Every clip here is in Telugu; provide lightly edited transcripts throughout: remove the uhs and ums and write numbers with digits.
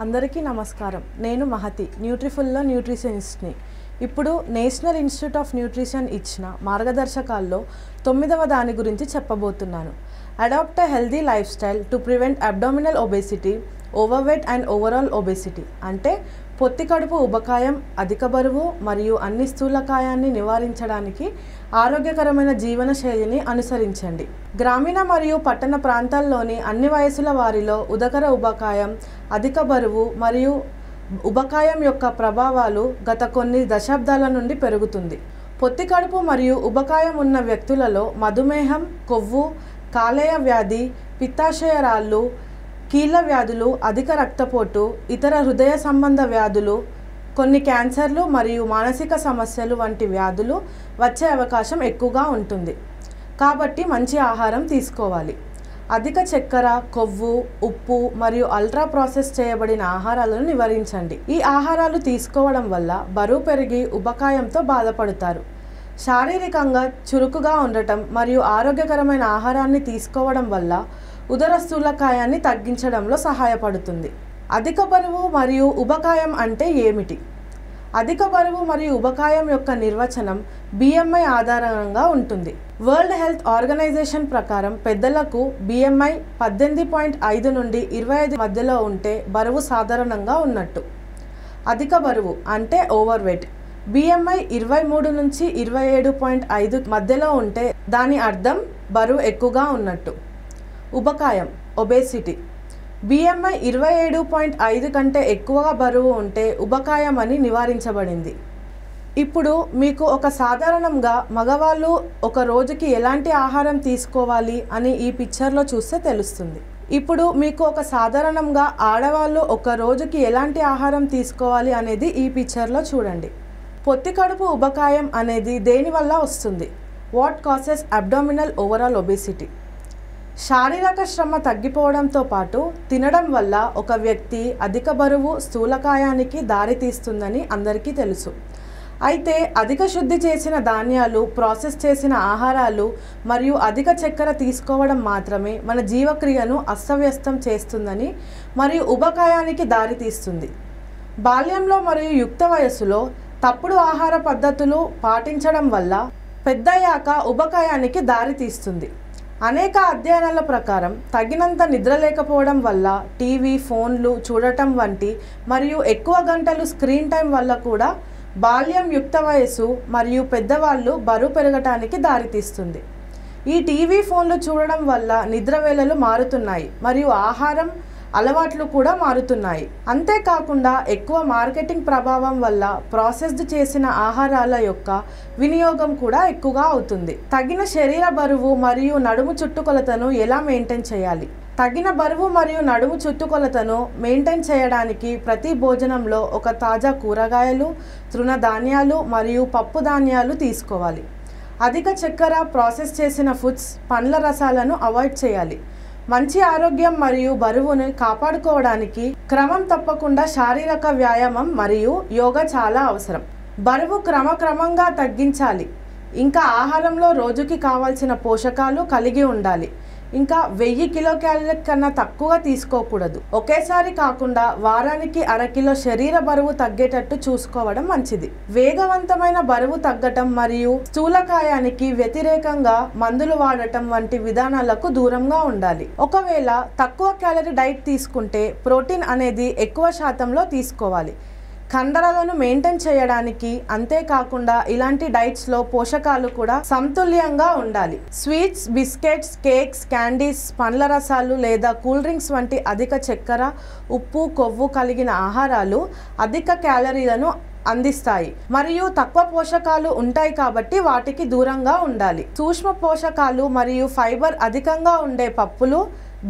అందరికీ నమస్కారం. నేను మహతి, న్యూట్రిఫుల్లో న్యూట్రిషనిస్ట్ని. ఇప్పుడు నేషనల్ ఇన్స్టిట్యూట్ ఆఫ్ న్యూట్రిషన్ ఇచ్చిన మార్గదర్శకాల్లో 9వ దాని గురించి చెప్పబోతున్నాను. Adopt a healthy lifestyle to prevent abdominal obesity, overweight and overall obesity. అంటే పొత్తి కడుపు ఉబకాయం, అధిక బరువు మరియు అన్ని స్థూలకాయాన్ని నివారించడానికి ఆరోగ్యకరమైన జీవన శైలిని అనుసరించండి. గ్రామీణ మరియు పట్టణ ప్రాంతాల్లోని అన్ని వయసుల వారిలో ఉదకర ఉబకాయం, అధిక బరువు మరియు ఉబకాయం యొక్క ప్రభావాలు గత కొన్ని దశాబ్దాల నుండి పెరుగుతుంది. పొత్తి కడుపు మరియు ఉబకాయం ఉన్న వ్యక్తులలో మధుమేహం, కొవ్వు, కాలేయ వ్యాధి, పిత్తాశయ రాళ్ళు, కీళ్ళ వ్యాధులు, అధిక రక్తపోటు, ఇతర హృదయ సంబంధ వ్యాధులు, కొన్ని క్యాన్సర్లు మరియు మానసిక సమస్యలు వంటి వ్యాధులు వచ్చే అవకాశం ఎక్కువగా ఉంటుంది. కాబట్టి మంచి ఆహారం తీసుకోవాలి. అధిక చక్కెర, కొవ్వు, ఉప్పు మరియు అల్ట్రా ప్రాసెస్ చేయబడిన ఆహారాలను నివారించండి. ఈ ఆహారాలు తీసుకోవడం వల్ల బరువు పెరిగి ఉబకాయంతో బాధపడతారు. శారీరకంగా చురుకుగా ఉండటం మరియు ఆరోగ్యకరమైన ఆహారాన్ని తీసుకోవడం వల్ల ఉదర స్థూలకాయాన్ని తగ్గించడంలో సహాయపడుతుంది. అధిక బరువు మరియు ఉబకాయం అంటే ఏమిటి? అధిక బరువు మరియు ఉబకాయం యొక్క నిర్వచనం BMI ఆధారంగా ఉంటుంది. వరల్డ్ హెల్త్ ఆర్గనైజేషన్ ప్రకారం పెద్దలకు BMI 18.5 నుండి 25 మధ్యలో ఉంటే బరువు సాధారణంగా ఉన్నట్టు. అధిక బరువు అంటే ఓవర్వెయిట్. BMI 23 నుంచి 27.5 మధ్యలో ఉంటే దాని అర్థం బరువు ఎక్కువగా ఉన్నట్టు. ఉబకాయం ఒబేసిటీ. BMI 27.5 కంటే ఎక్కువగా బరువు ఉంటే ఉబకాయం అని నివారించబడింది. ఇప్పుడు మీకు ఒక సాధారణంగా మగవాళ్ళు ఒక రోజుకి ఎలాంటి ఆహారం తీసుకోవాలి అని ఈ పిక్చర్లో చూస్తే తెలుస్తుంది. ఇప్పుడు మీకు ఒక సాధారణంగా ఆడవాళ్ళు ఒక రోజుకి ఎలాంటి ఆహారం తీసుకోవాలి అనేది ఈ పిక్చర్లో చూడండి. పొత్తి కడుపు ఉబకాయం అనేది దేనివల్ల వస్తుంది? What causes abdominal overall obesity? శారీరక శ్రమ తగ్గిపోవడంతో పాటు తినడం వల్ల ఒక వ్యక్తి అధిక బరువు, స్థూలకాయానికి దారితీస్తుందని అందరికీ తెలుసు. అయితే అధిక శుద్ధి చేసిన ధాన్యాలు, ప్రాసెస్ చేసిన ఆహారాలు మరియు అధిక చక్కెర తీసుకోవడం మాత్రమే మన జీవక్రియను అస్తవ్యస్తం చేస్తుందని మరియు ఉబకాయానికి దారితీస్తుంది. బాల్యంలో మరియు యుక్త వయస్సులో తప్పుడు ఆహార పద్ధతులు పాటించడం వల్ల పెద్దయ్యాక ఉబకాయానికి దారితీస్తుంది. అనేక అధ్యయనాల ప్రకారం తగినంత నిద్ర లేకపోవడం వల్ల, టీవీ, ఫోన్లు చూడటం వంటి మరియు ఎక్కువ గంటలు స్క్రీన్ టైం వల్ల కూడా బాల్యం, యుక్త వయస్సు మరియు పెద్దవాళ్ళు బరువు పెరగటానికి దారితీస్తుంది. ఈ టీవీ, ఫోన్లు చూడడం వల్ల నిద్ర వేళలు మారుతున్నాయి మరియు ఆహారం అలవాట్లు కూడా మారుతున్నాయి. అంతేకాకుండా ఎక్కువ మార్కెటింగ్ ప్రభావం వల్ల ప్రాసెస్డ్ చేసిన ఆహారాల యొక్క వినియోగం కూడా ఎక్కువగా అవుతుంది. తగిన శరీర బరువు మరియు నడుము చుట్టుకొలతను ఎలా మెయింటైన్ చేయాలి? తగిన బరువు మరియు నడుము చుట్టుకొలతను మెయింటైన్ చేయడానికి ప్రతి భోజనంలో ఒక తాజా కూరగాయలు, తృణధాన్యాలు మరియు పప్పు ధాన్యాలు తీసుకోవాలి. అధిక చక్కెర, ప్రాసెస్ చేసిన ఫుడ్స్, పండ్ల రసాలను అవాయిడ్ చేయాలి. మంచి ఆరోగ్యం మరియు బరువును కాపాడుకోవడానికి క్రమం తప్పకుండా శారీరక వ్యాయామం మరియు యోగా చాలా అవసరం. బరువు క్రమక్రమంగా తగ్గించాలి. ఇంకా ఆహారంలో రోజుకి కావాల్సిన పోషకాలు కలిగి ఉండాలి. ఇంకా 1000 కిలోకాలరీల కన్నా తక్కువ తీసుకోకూడదు. ఒకేసారి కాకుండా వారానికి అరకిలో శరీర బరువు తగ్గేటట్టు చూసుకోవడం మంచిది. వేగవంతమైన బరువు తగ్గటం మరియు స్థూలకాయానికి వ్యతిరేకంగా మందులు వాడటం వంటి విధానాలకు దూరంగా ఉండాలి. ఒకవేళ తక్కువ క్యాలరీ డైట్ తీసుకుంటే ప్రోటీన్ అనేది ఎక్కువ శాతంలో తీసుకోవాలి. కండరాలను మెయింటైన్ చేయడానికి. అంతేకాకుండా ఇలాంటి డైట్స్లో పోషకాలు కూడా సమతుల్యంగా ఉండాలి. స్వీట్స్, బిస్కెట్స్, కేక్స్, క్యాండీస్, పండ్ల రసాలు లేదా కూల్ డ్రింక్స్ వంటి అధిక చక్కెర, ఉప్పు, కొవ్వు కలిగిన ఆహారాలు అధిక క్యాలరీలను అందిస్తాయి మరియు తక్కువ పోషకాలు ఉంటాయి కాబట్టి వాటికి దూరంగా ఉండాలి. సూక్ష్మ పోషకాలు మరియు ఫైబర్ అధికంగా ఉండే పప్పులు,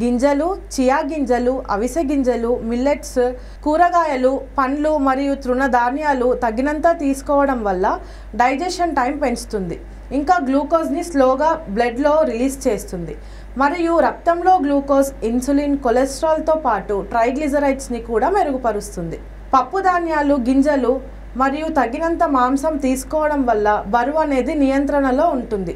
గింజలు, చియా గింజలు, అవిసె గింజలు, మిల్లెట్స్, కూరగాయలు, పండ్లు మరియు తృణధాన్యాలు తగినంత తీసుకోవడం వల్ల డైజెషన్ టైం పెంచుతుంది. ఇంకా గ్లూకోజ్ని స్లోగా బ్లడ్లో రిలీజ్ చేస్తుంది మరియు రక్తంలో గ్లూకోజ్, ఇన్సులిన్, కొలెస్ట్రాల్తో పాటు ట్రైగ్లిజరైడ్స్ని కూడా మెరుగుపరుస్తుంది. పప్పు ధాన్యాలు, గింజలు మరియు తగినంత మాంసం తీసుకోవడం వల్ల బరువు అనేది నియంత్రణలో ఉంటుంది.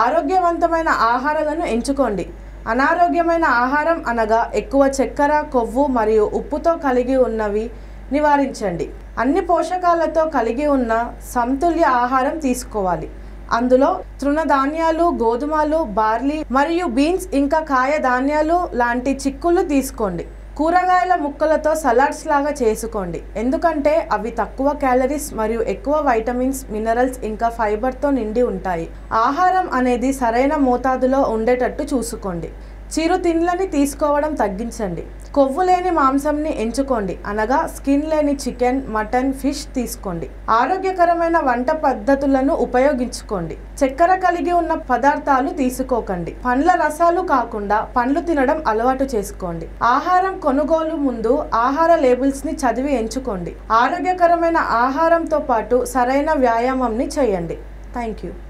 ఆరోగ్యవంతమైన ఆహారాలను ఎంచుకోండి అనారోగ్యమైన ఆహారం అనగా ఎక్కువ చక్కెర, కొవ్వు మరియు ఉప్పుతో కలిగి ఉన్నవి నివారించండి. అన్ని పోషకాలతో కలిగి ఉన్న సమతుల్య ఆహారం తీసుకోవాలి. అందులో తృణధాన్యాలు, గోధుమలు, బార్లీ మరియు బీన్స్ ఇంకా కాయ ధాన్యాలు లాంటి చిక్కుళ్ళు తీసుకోండి. కూరగాయల ముక్కలతో సలాడ్స్ లాగా చేసుకోండి, ఎందుకంటే అవి తక్కువ క్యాలరీస్ మరియు ఎక్కువ వైటమిన్స్, మినరల్స్ ఇంకా ఫైబర్తో నిండి ఉంటాయి. ఆహారం అనేది సరైన మోతాదులో ఉండేటట్టు చూసుకోండి. చిరుతిండ్లని తీసుకోవడం తగ్గించండి. కొవ్వు లేని మాంసంని ఎంచుకోండి, అనగా స్కిన్ లేని చికెన్, మటన్, ఫిష్ తీసుకోండి. ఆరోగ్యకరమైన వంట పద్ధతులను ఉపయోగించుకోండి. చక్కెర కలిగి ఉన్న పదార్థాలు తీసుకోకండి. పండ్ల రసాలు కాకుండా పండ్లు తినడం అలవాటు చేసుకోండి. ఆహారం కొనుగోలు ముందు ఆహార లేబుల్స్ని చదివి ఎంచుకోండి. ఆరోగ్యకరమైన ఆహారంతో పాటు సరైన వ్యాయామంని చేయండి. Thank you.